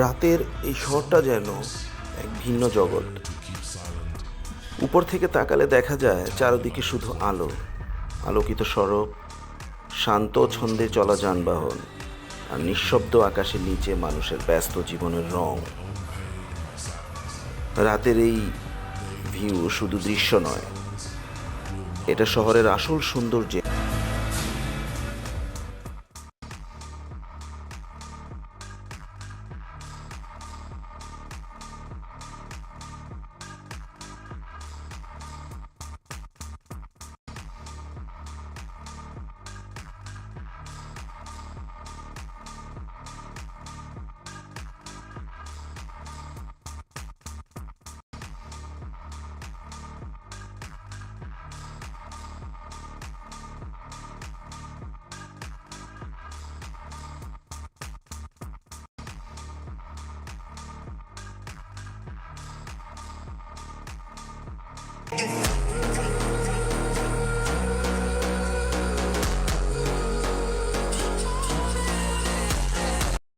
রাতের এই শহরটা যেন এক ভিন্ন জগৎ। উপর থেকে তাকালে দেখা যায় চারদিকে শুধু আলো, আলোকিত সড়ক, শান্ত ছন্দে চলা যানবাহন, আর নিঃশব্দ আকাশের নিচে মানুষের ব্যস্ত জীবনের রং। রাতের এই ভিউ শুধু দৃশ্য নয়, এটা শহরের আসল সৌন্দর্য।